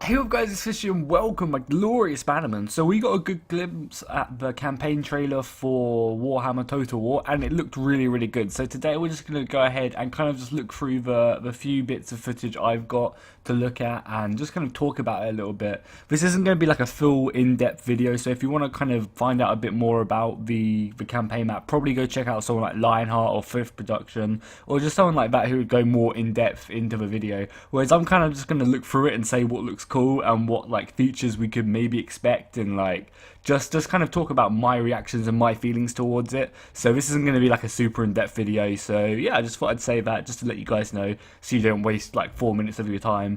Hey up guys, it's Fishy and welcome, my glorious Bannerman. So we got a good glimpse at the campaign trailer for Warhammer Total War and it looked really good. So today we're just going to go ahead and kind of just look through the few bits of footage I've got to look at and just kind of talk about it a little bit. This isn't going to be like a full in-depth video, so if you want to kind of find out a bit more about the campaign map, probably go check out someone like Lionheart or Fifth Production or just someone like that who would go more in-depth into the video. Whereas I'm kind of just going to look through it and say what looks cool and what like features we could maybe expect and like just kind of talk about my reactions and my feelings towards it. So this isn't going to be like a super in-depth video, so yeah, I just thought I'd say that just to let you guys know so you don't waste like 4 minutes of your time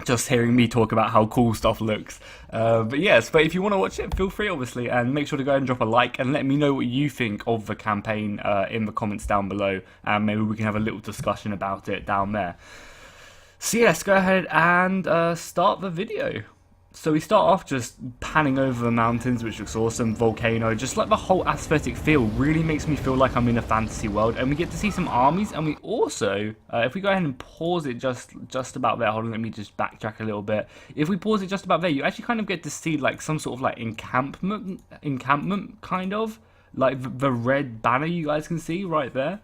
just hearing me talk about how cool stuff looks. But yes, but if you want to watch it, feel free obviously, and make sure to go and drop a like and let me know what you think of the campaign in the comments down below, and maybe we can have a little discussion about it down there. So yeah, let's go ahead and start the video. So we start off just panning over the mountains, which looks awesome, volcano, just like the whole aesthetic feel really makes me feel like I'm in a fantasy world, and we get to see some armies, and we also, if we go ahead and pause it just about there, hold on, let me just backtrack a little bit. If we pause it just about there, you actually kind of get to see like some sort of like encampment kind of, like the red banner you guys can see right there.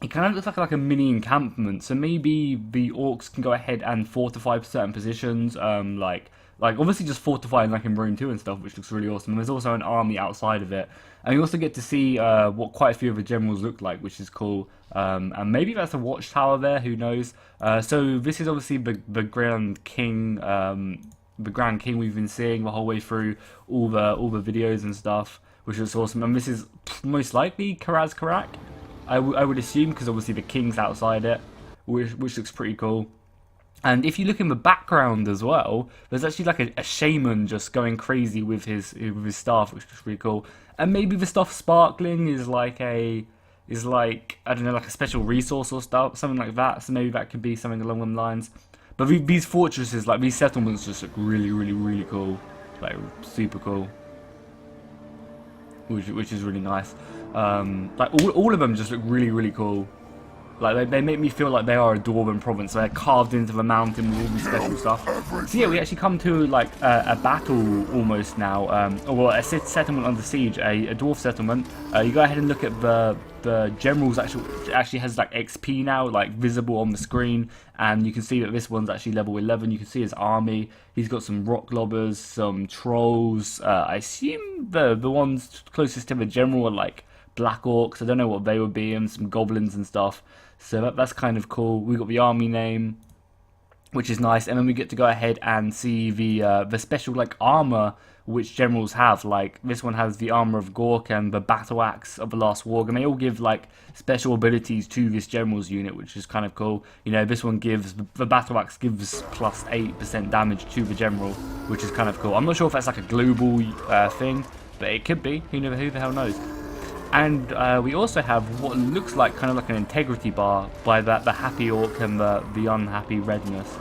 It kind of looks like a mini encampment, so maybe the orcs can go ahead and fortify certain positions, like obviously just fortifying like in Rune 2 and stuff, which looks really awesome. And there's also an army outside of it, and you also get to see what quite a few of the generals look like, which is cool. And maybe that's a watchtower there, who knows? So this is obviously the Grand King, we've been seeing the whole way through all the videos and stuff, which is awesome. And this is most likely Karak. I would assume, because obviously the king's outside it, which looks pretty cool. And if you look in the background as well, there's actually like a shaman just going crazy with his staff, which looks pretty cool. And maybe the stuff sparkling is like I don't know, like a special resource or stuff, something like that. So maybe that could be something along them lines. But these fortresses, like these settlements, just look really cool, like super cool, which is really nice. Like all of them just look really cool. Like they make me feel like they are a Dwarven province. They're carved into the mountain with all this special stuff. So yeah, we actually come to like a battle almost now, or a settlement under siege, a dwarf settlement. You go ahead and look at the generals. Actually has like XP now, like visible on the screen, and you can see that this one's actually level 11. You can see his army. He's got some rock lobbers, some trolls. I assume the ones closest to the general are like black orcs. I don't know what they would be, and some goblins and stuff. So that's kind of cool. We got the army name, which is nice, and then we get to go ahead and see the special like armor which generals have. Like this one has the armor of Gork and the battle axe of the last warg, and they all give like special abilities to this general's unit, which is kind of cool. You know, this one gives the battle axe gives plus 8% damage to the general, which is kind of cool. I'm not sure if that's like a global thing, but it could be. Who the hell knows? And we also have what looks like kind of like an integrity bar by the happy orc and the unhappy redness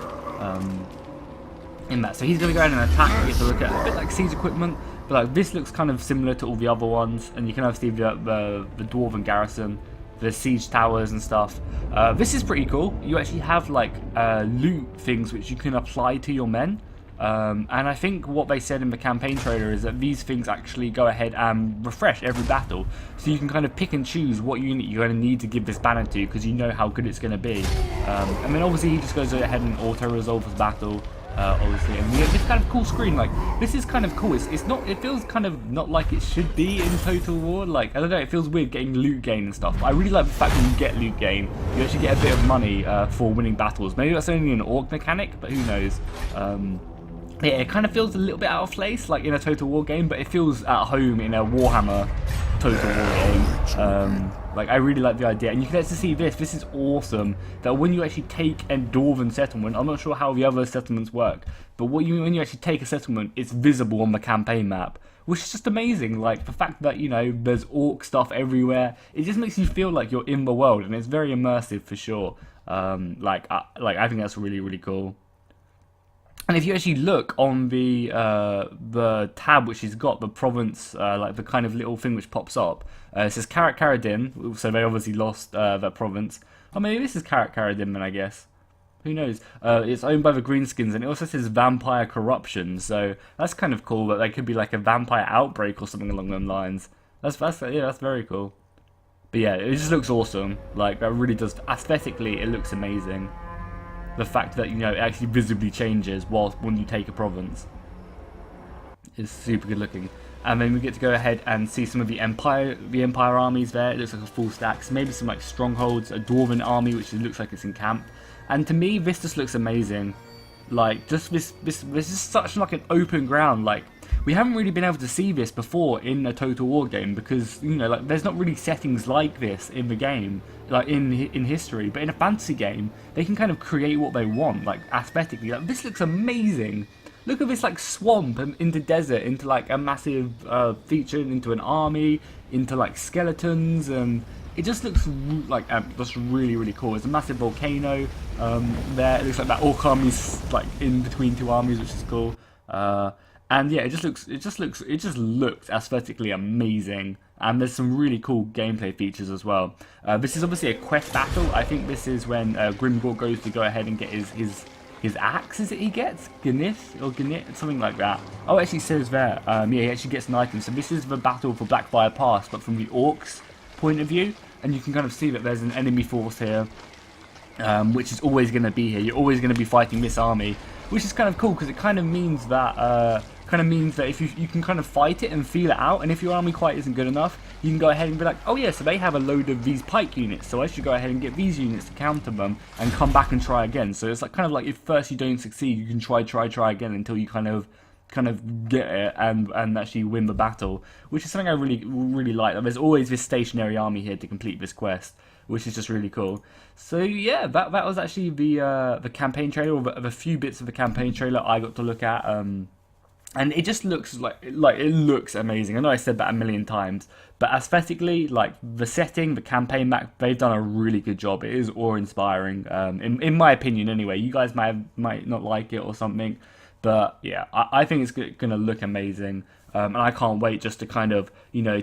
in that. So he's going to go ahead and attack. We get to look at a bit like siege equipment, but like this looks kind of similar to all the other ones. And you can see the dwarven garrison, the siege towers and stuff. This is pretty cool. You actually have like loot things which you can apply to your men. And I think what they said in the campaign trailer is that these things actually go ahead and refresh every battle. So you can kind of pick and choose what unit you're going to need to give this banner to, because you know how good it's going to be. And then obviously he just goes ahead and auto-resolve his battle, obviously. And we get this kind of cool screen. Like, this is kind of cool. It's not, it feels kind of not like it should be in Total War. Like, I don't know, it feels weird getting loot gain and stuff. But I really like the fact that you get loot gain. You actually get a bit of money for winning battles. Maybe that's only an orc mechanic, but who knows. Yeah, it kind of feels a little bit out of place, like in a Total War game, but it feels at home in a Warhammer Total War game. Like, I really like the idea, and you can actually see this. This is awesome. That when you actually take a Dwarven settlement, I'm not sure how the other settlements work, but when you actually take a settlement, it's visible on the campaign map, which is just amazing. Like the fact that, you know, there's orc stuff everywhere, it just makes you feel like you're in the world, and it's very immersive for sure. I think that's really cool. And if you actually look on the tab which he's got, the province, like the kind of little thing which pops up, it says Karak, so they obviously lost that province. Oh, maybe this is Karak then, I guess. Who knows? It's owned by the Greenskins, and it also says vampire corruption. So that's kind of cool. That they could be like a vampire outbreak or something along those lines. That's very cool. But yeah, it just looks awesome. Like that really does aesthetically, it looks amazing. The fact that it actually visibly changes whilst when you take a province is super good looking. And then we get to go ahead and see some of the Empire armies there. It looks like a full stack. So maybe some like strongholds, a Dwarven army, which looks like it's in camp. And to me, this just looks amazing. Like, just this is such like an open ground. Like, we haven't really been able to see this before in a Total War game because like there's not really settings like this in the game, like in history. But in a fantasy game, they can kind of create what they want, like aesthetically. Like, this looks amazing. Look at this like swamp and into desert, into like a massive feature, into an army, into like skeletons, and it just looks like just really cool. There's a massive volcano there. It looks like that orc army's like in between two armies, which is cool. And yeah, it just looks aesthetically amazing. And there's some really cool gameplay features as well. This is obviously a quest battle. I think this is when Grimgor goes to go ahead and get his axe, is it he gets? Gnit, something like that. Oh, it actually says there. Yeah, he actually gets an item. So this is the battle for Blackfire Pass, but from the orcs' point of view. And you can kind of see that there's an enemy force here, which is always going to be here. You're always going to be fighting this army, which is kind of cool because it kind of means that if you can kind of fight it and feel it out, and if your army quite isn't good enough, you can go ahead and be like, oh yeah, so they have a load of these pike units, so I should go ahead and get these units to counter them and come back and try again. So it's like kind of like if first you don't succeed, you can try again until you kind of get it and actually win the battle, which is something I really like. There's always this stationary army here to complete this quest, which is just really cool. So yeah, that was actually the campaign trailer, or the few bits of the campaign trailer I got to look at. And it just looks like it looks amazing. I know I said that a million times, but aesthetically, like the setting, the campaign map, they've done a really good job. It is awe-inspiring, in my opinion. Anyway, you guys might not like it or something, but yeah, I think it's gonna look amazing. And I can't wait just to kind of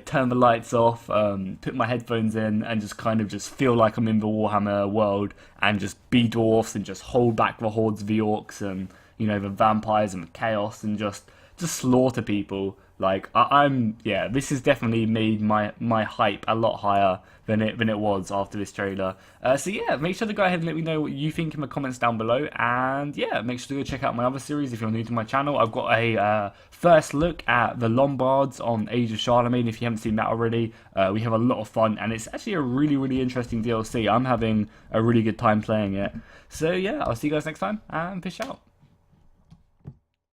turn the lights off, put my headphones in, and just kind of just feel like I'm in the Warhammer world and just be dwarfs and just hold back the hordes of the orcs and the vampires and the chaos and just slaughter people. Like this has definitely made my hype a lot higher than it was after this trailer. So yeah, make sure to go ahead and let me know what you think in the comments down below, and yeah, make sure to go check out my other series if you're new to my channel. I've got a first look at the Lombards on Age of Charlemagne. If you haven't seen that already, we have a lot of fun, and it's actually a really interesting DLC. I'm having a really good time playing it. So yeah, I'll see you guys next time, and fish out.